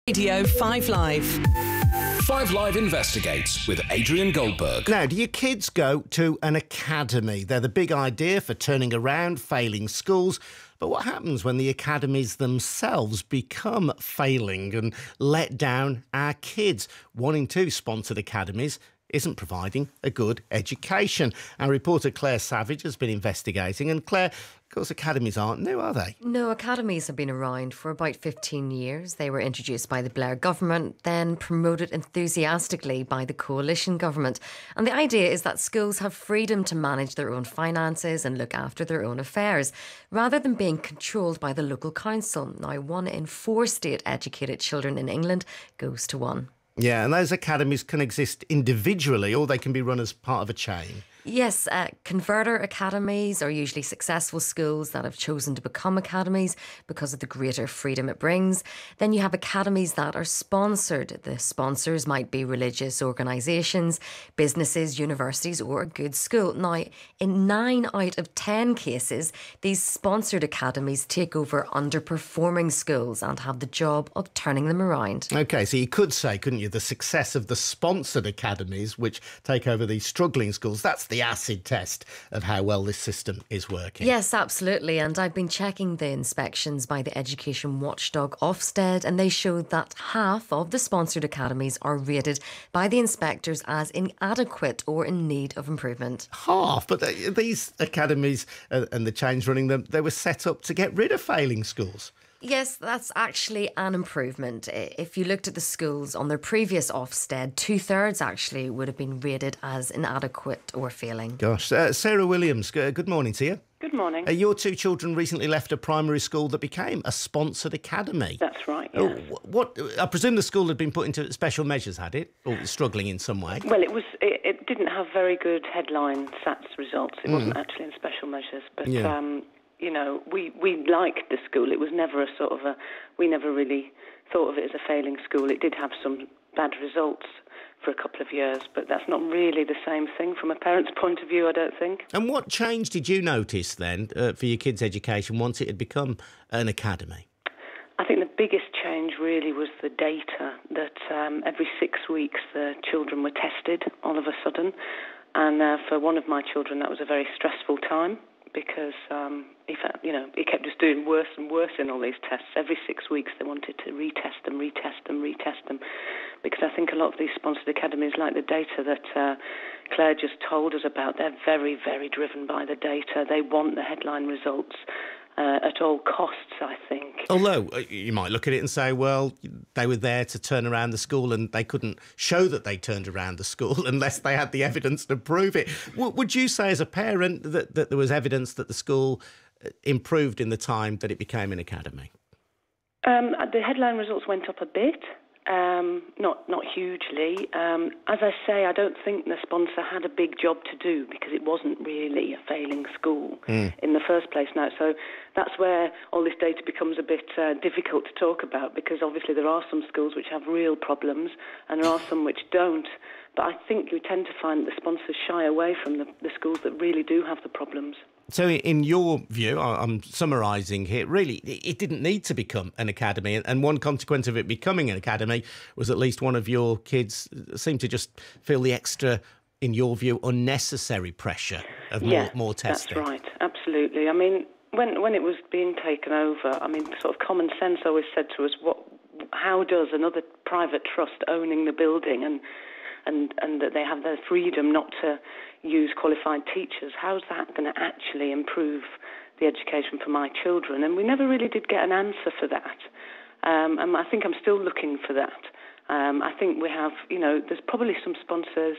Radio 5 Live. 5 Live investigates with Adrian Goldberg. Now, do your kids go to an academy? They're the big idea for turning around failing schools. But what happens when the academies themselves become failing and let down our kids? 1 in 2 sponsored academies isn't providing a good education. Our reporter Claire Savage has been investigating. And Claire, of course, academies aren't new, are they? No, academies have been around for about 15 years. They were introduced by the Blair government, then promoted enthusiastically by the coalition government. And the idea is that schools have freedom to manage their own finances and look after their own affairs, rather than being controlled by the local council. Now, 1 in 4 state-educated children in England goes to one. Yeah, and those academies can exist individually or they can be run as part of a chain. Yes, converter academies are usually successful schools that have chosen to become academies because of the greater freedom it brings. Then you have academies that are sponsored. The sponsors might be religious organisations, businesses, universities or a good school. Now, in 9 out of 10 cases, these sponsored academies take over underperforming schools and have the job of turning them around. OK, so you could say, couldn't you, the success of the sponsored academies, which take over these struggling schools, that's the acid test of how well this system is working. Yes, absolutely. And I've been checking the inspections by the education watchdog Ofsted, and they showed that half of the sponsored academies are rated by the inspectors as inadequate or in need of improvement. Half? But these academies and the chains running them, they were set up to get rid of failing schools. Yes, that's actually an improvement. If you looked at the schools on their previous Ofsted, 2/3 actually would have been rated as inadequate or failing. Gosh. Sarah Williams, good morning to you. Good morning. Your 2 children recently left a primary school that became a sponsored academy. That's right, yes. I presume the school had been put into special measures, had it? Or was struggling in some way? Well, it didn't have very good headline SATs results. It wasn't actually in special measures. But, you know, we liked the school. It was never we never really thought of it as a failing school. It did have some bad results for a couple of years, but that's not really the same thing from a parent's point of view, I don't think. And what change did you notice then for your kids' education once it had become an academy? I think the biggest change really was the data, that every 6 weeks the children were tested all of a sudden. And for one of my children, that was a very stressful time because he kept just doing worse and worse in all these tests. Every 6 weeks they wanted to retest them, because I think a lot of these sponsored academies, like the data that Claire just told us about, they're very, very driven by the data. They want the headline results at all costs, I think. Although you might look at it and say, well, they were there to turn around the school and they couldn't show that they turned around the school unless they had the evidence to prove it. Would you say as a parent that there was evidence that the school improved in the time that it became an academy? The headline results went up a bit. Not hugely. As I say, I don't think the sponsor had a big job to do because it wasn't really a failing school in the first place now. So that's where all this data becomes a bit difficult to talk about, because obviously there are some schools which have real problems and there are some which don't. But I think you tend to find that the sponsors shy away from the schools that really do have the problems. So in your view, I'm summarising here, really, it didn't need to become an academy. And one consequence of it becoming an academy was at least one of your kids seemed to just feel the extra, in your view, unnecessary pressure of more testing. That's right, absolutely. I mean, when it was being taken over, I mean, sort of common sense always said to us, how does another private trust owning the building and that they have their freedom not to use qualified teachers, how's that going to actually improve the education for my children? And we never really did get an answer for that. And I think I'm still looking for that. I think we have, there's probably some sponsors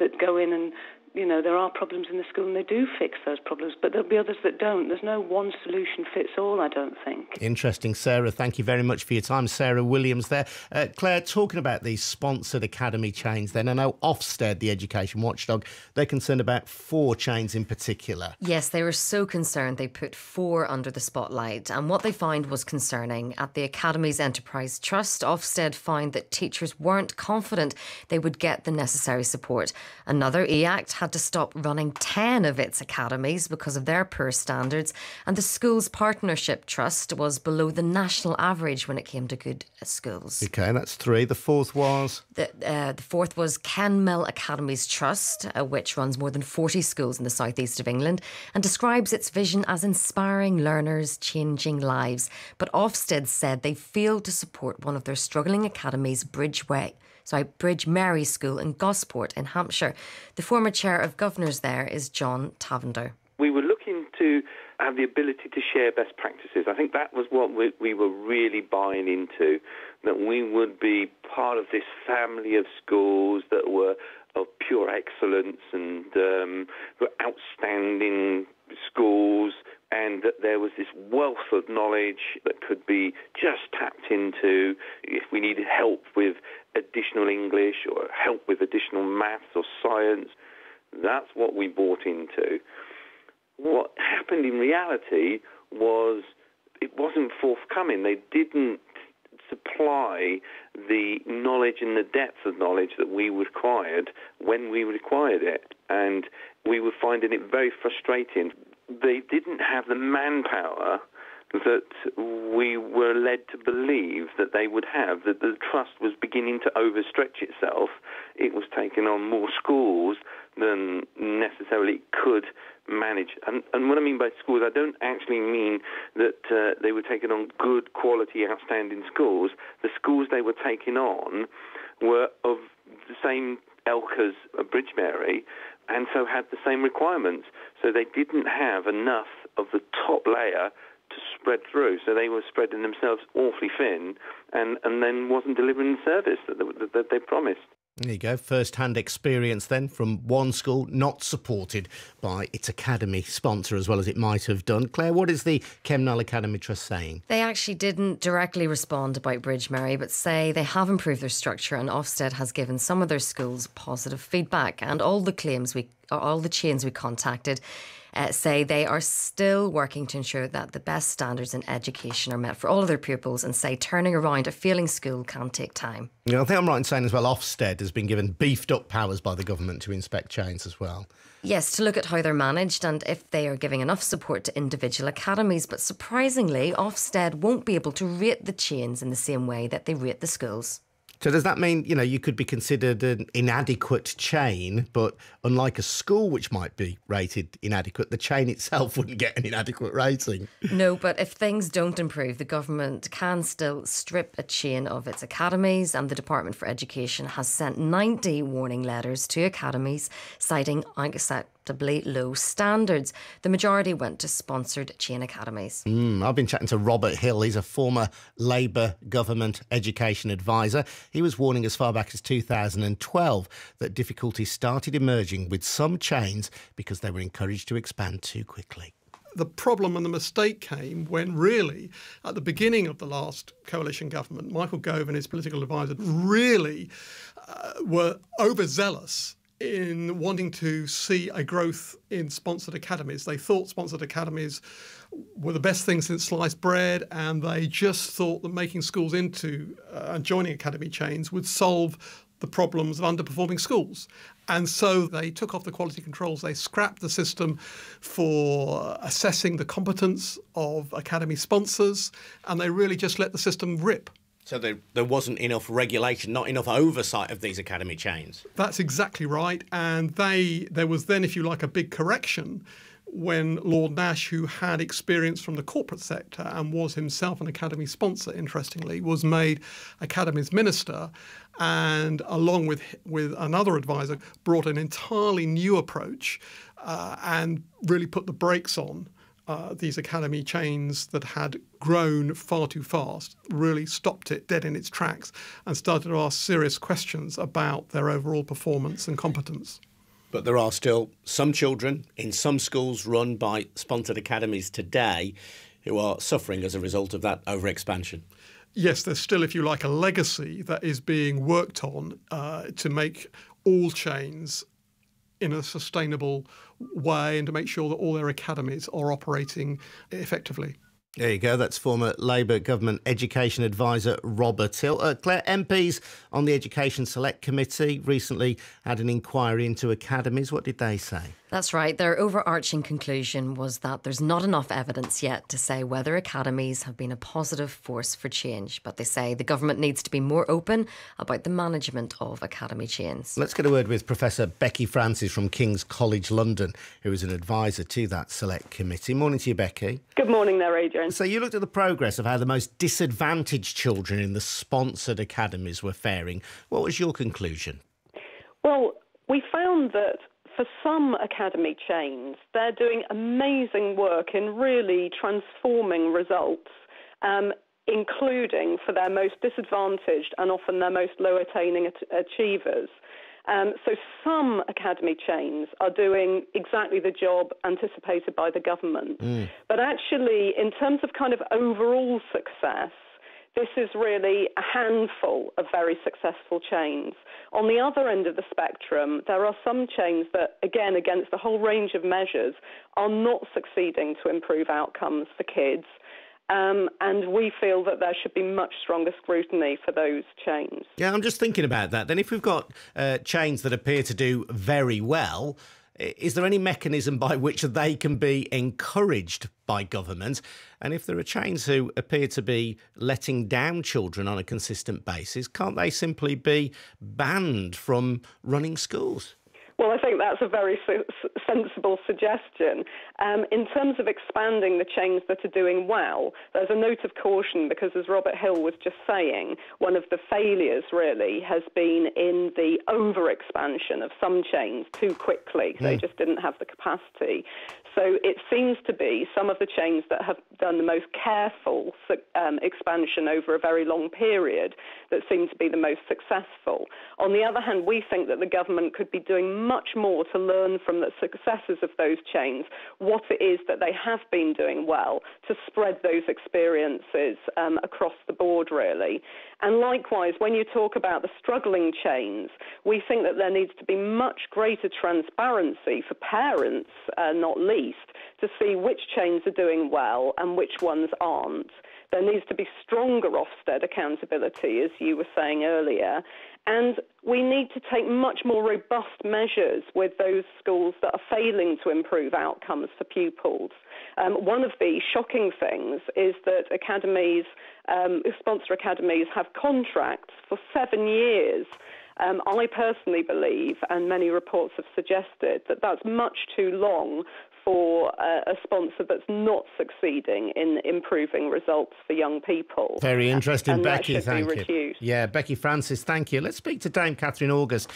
that go in and, there are problems in the school and they do fix those problems, but there'll be others that don't. There's no one solution fits all, I don't think. Interesting, Sarah. Thank you very much for your time. Sarah Williams there. Claire, talking about these sponsored academy chains then, I know Ofsted, the education watchdog, they're concerned about 4 chains in particular. Yes, they were so concerned they put 4 under the spotlight. And what they found was concerning. At the Academy's Enterprise Trust, Ofsted found that teachers weren't confident they would get the necessary support. Another EACT had to stop running 10 of its academies because of their poor standards, and the Schools Partnership Trust was below the national average when it came to good schools. OK, that's 3. The fourth was? The fourth was Kenmill Academies Trust, which runs more than 40 schools in the southeast of England and describes its vision as inspiring learners, changing lives. But Ofsted said they failed to support one of their struggling academies, Bridge Mary School in Gosport in Hampshire. The former chair of governors there is John Tavender. We were looking to have the ability to share best practices. I think that was what we were really buying into, that we would be part of this family of schools that were of pure excellence and were outstanding schools, and that there was this wealth of knowledge that could be just tapped into if we needed help with additional English or help with additional maths or science. That's what we bought into. What happened in reality was it wasn't forthcoming. They didn't supply the knowledge and the depth of knowledge that we required when we required it. And we were finding it very frustrating. They didn't have the manpower that we were led to believe that they would have, that the trust was beginning to overstretch itself. It was taking on more schools than necessarily it could manage. And what I mean by schools, I don't actually mean that they were taking on good quality, outstanding schools. The schools they were taking on were of the same ilk as Bridge Mary, and so had the same requirements. So they didn't have enough of the top layer to spread through. So they were spreading themselves awfully thin and then wasn't delivering the service that they promised. There you go, first-hand experience then from one school not supported by its academy sponsor as well as it might have done. Claire, what is the Kenmill Academy Trust saying? They actually didn't directly respond about Bridge Mary, but say they have improved their structure, and Ofsted has given some of their schools positive feedback. And all the chains we contacted say they are still working to ensure that the best standards in education are met for all of their pupils, and say turning around a failing school can take time. Yeah, I think I'm right in saying as well Ofsted has been given beefed up powers by the government to inspect chains as well. Yes, to look at how they're managed and if they are giving enough support to individual academies. But surprisingly, Ofsted won't be able to rate the chains in the same way that they rate the schools. So does that mean, you could be considered an inadequate chain, but unlike a school which might be rated inadequate, the chain itself wouldn't get an inadequate rating? No, but if things don't improve, the government can still strip a chain of its academies, and the Department for Education has sent 90 warning letters to academies citing unacceptably low standards. The majority went to sponsored chain academies. I've been chatting to Robert Hill. He's a former Labour government education advisor. He was warning as far back as 2012 that difficulties started emerging with some chains because they were encouraged to expand too quickly. The problem and the mistake came when really, at the beginning of the last coalition government, Michael Gove and his political advisor really were overzealous in wanting to see a growth in sponsored academies. They thought sponsored academies were the best thing since sliced bread, and they just thought that making schools into and joining academy chains would solve the problems of underperforming schools. And so they took off the quality controls. They scrapped the system for assessing the competence of academy sponsors, and they really just let the system rip. So there wasn't enough regulation, not enough oversight of these academy chains. That's exactly right. And there was then, if you like, a big correction when Lord Nash, who had experience from the corporate sector and was himself an academy sponsor, interestingly, was made academies minister, and along with another advisor, brought an entirely new approach and really put the brakes on these academy chains that had grown far too fast, really stopped it dead in its tracks and started to ask serious questions about their overall performance and competence. But there are still some children in some schools run by sponsored academies today who are suffering as a result of that overexpansion. Yes, there's still, if you like, a legacy that is being worked on to make all chains in a sustainable way and to make sure that all their academies are operating effectively. There you go. That's former Labour government education advisor Robert Hill. Claire, MPs on the Education Select Committee recently had an inquiry into academies. What did they say? That's right. Their overarching conclusion was that there's not enough evidence yet to say whether academies have been a positive force for change. But they say the government needs to be more open about the management of academy chains. Let's get a word with Professor Becky Francis from King's College London, who is an advisor to that Select Committee. Morning to you, Becky. Good morning there, Adrian. So you looked at the progress of how the most disadvantaged children in the sponsored academies were faring. What was your conclusion? Well, we found that for some academy chains, they're doing amazing work in really transforming results, including for their most disadvantaged and often their most low-attaining achievers. So some academy chains are doing exactly the job anticipated by the government. But actually, in terms of kind of overall success, this is really a handful of very successful chains. On the other end of the spectrum, there are some chains that, again, against a whole range of measures, are not succeeding to improve outcomes for kids. And we feel that there should be much stronger scrutiny for those chains. Yeah, I'm just thinking about that. Then if we've got chains that appear to do very well, is there any mechanism by which they can be encouraged by government? And if there are chains who appear to be letting down children on a consistent basis, can't they simply be banned from running schools? Well, I think that's a very sensible suggestion. In terms of expanding the chains that are doing well, there's a note of caution because, as Robert Hill was just saying, one of the failures really has been in the over-expansion of some chains too quickly. They just didn't have the capacity. So it seems to be some of the chains that have done the most careful expansion over a very long period that seem to be the most successful. On the other hand, we think that the government could be doing much more to learn from the successes of those chains, what it is that they have been doing well, to spread those experiences across the board, really. And likewise, when you talk about the struggling chains, we think that there needs to be much greater transparency for parents, not least, to see which chains are doing well and which ones aren't. There needs to be stronger Ofsted accountability, as you were saying earlier. And we need to take much more robust measures with those schools that are failing to improve outcomes for pupils. One of the shocking things is that academies, sponsor academies, have contracts for 7 years. I personally believe, and many reports have suggested, that that's much too long for a sponsor that's not succeeding in improving results for young people. Very interesting, and Becky, that should thank be you. reduced. Yeah, Becky Francis, thank you. Let's speak to Dame Catherine August,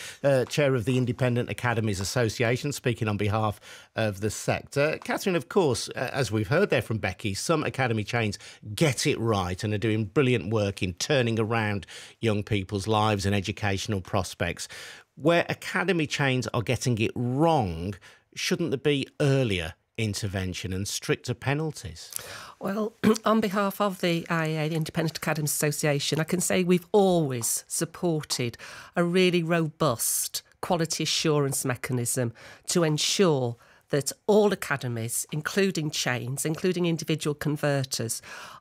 Chair of the Independent Academies Association, speaking on behalf of the sector. Catherine, of course, as we've heard there from Becky, some academy chains get it right and are doing brilliant work in turning around young people's lives and educational prospects. Where academy chains are getting it wrong, shouldn't there be earlier intervention and stricter penalties? Well, on behalf of the IAA, the Independent Academies Association, I can say we've always supported a really robust quality assurance mechanism to ensure that all academies, including chains, including individual converters,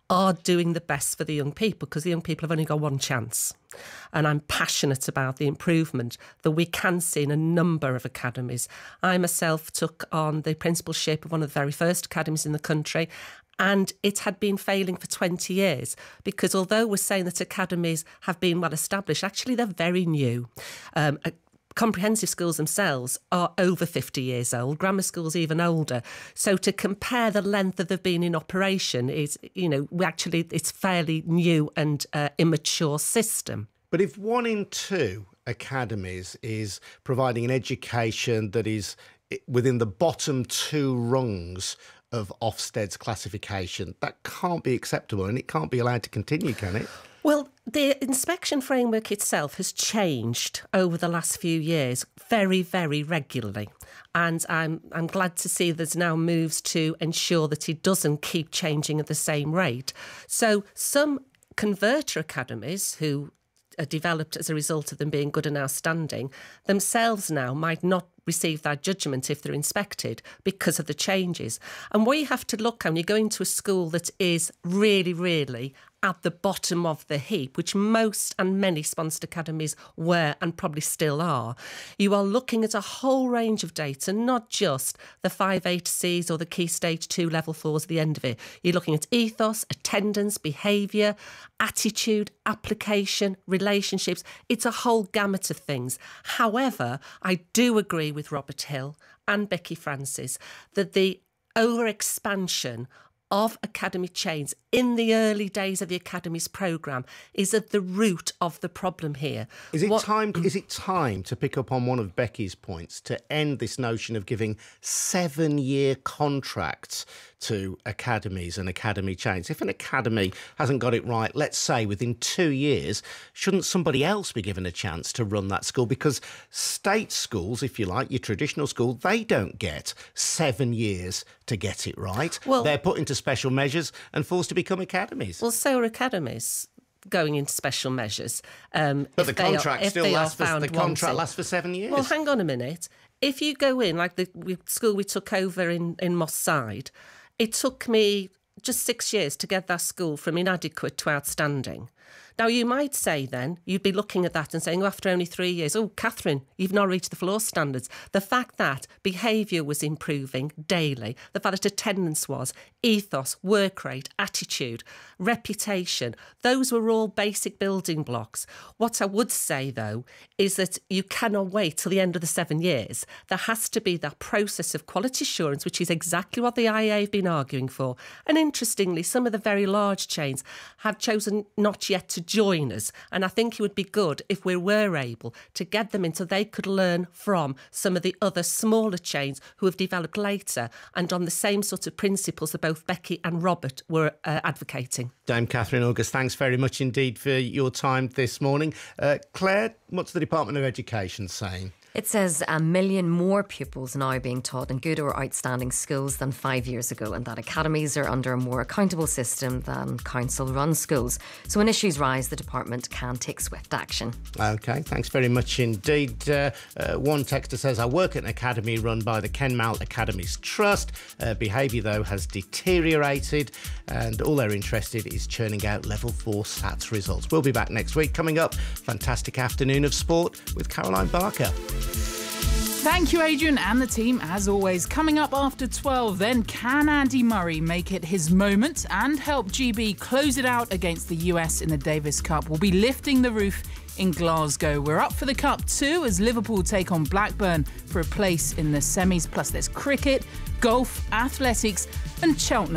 are doing the best for the young people, because the young people have only got one chance. And I'm passionate about the improvement that we can see in a number of academies. I myself took on the principalship of one of the very first academies in the country, and it had been failing for 20 years, because although we're saying that academies have been well established, actually they're very new. Comprehensive schools themselves are over 50 years old, grammar schools even older. So to compare the length that they've been in operation is, it's fairly new and immature system. But if 1 in 2 academies is providing an education that is within the bottom 2 rungs of Ofsted's classification, that can't be acceptable and it can't be allowed to continue, can it? Well, the inspection framework itself has changed over the last few years very, very regularly. And I'm glad to see there's now moves to ensure that it doesn't keep changing at the same rate. So some converter academies who are developed as a result of them being good and outstanding themselves now might not receive that judgment if they're inspected because of the changes. And what you have to look at when you go into a school that is really, really at the bottom of the heap, which most and many sponsored academies were and probably still are, you are looking at a whole range of data, not just the 5-8Cs or the Key Stage 2 Level 4s at the end of it. You're looking at ethos, attendance, behaviour, attitude, application, relationships. It's a whole gamut of things. However, I do agree with Robert Hill and Becky Francis that the overexpansion of academy chains in the early days of the Academy's programme is at the root of the problem here. Is it time to pick up on one of Becky's points to end this notion of giving 7-year contracts to academies and academy chains? If an academy hasn't got it right, let's say within 2 years, shouldn't somebody else be given a chance to run that school? Because state schools, if you like, your traditional school, they don't get 7 years to get it right. Well, they're put into special measures and forced to become academies. Well, so are academies going into special measures. But the contract lasts for 7 years. Well, hang on a minute. If you go in, like the school we took over in Moss Side, it took me just 6 years to get that school from inadequate to outstanding. Now, you might say then, you'd be looking at that and saying, after only 3 years, oh, Catherine, you've not reached the floor standards. The fact that behaviour was improving daily, the fact that attendance was, ethos, work rate, attitude, reputation, those were all basic building blocks. What I would say, though, is that you cannot wait till the end of the 7 years. There has to be that process of quality assurance, which is exactly what the IEA have been arguing for. And interestingly, some of the very large chains have chosen not yet to join us. And I think it would be good if we were able to get them in so they could learn from some of the other smaller chains who have developed later and on the same sort of principles that both Becky and Robert were advocating. Dame Catherine August, thanks very much indeed for your time this morning. Claire, what's the Department of Education saying? It says 1 million more pupils now being taught in good or outstanding schools than 5 years ago, and that academies are under a more accountable system than council-run schools. So when issues rise, the department can take swift action. OK, thanks very much indeed. One texter says, I work at an academy run by the Kenmount Academies Trust. Behaviour, though, has deteriorated, and all they're interested is churning out Level 4 SATs results. We'll be back next week. Coming up, fantastic afternoon of sport with Caroline Barker. Thank you, Adrian, and the team, as always. Coming up after 12, then, can Andy Murray make it his moment and help GB close it out against the US in the Davis Cup? We'll be lifting the roof in Glasgow. We're up for the Cup too as Liverpool take on Blackburn for a place in the semis. Plus, there's cricket, golf, athletics and Cheltenham.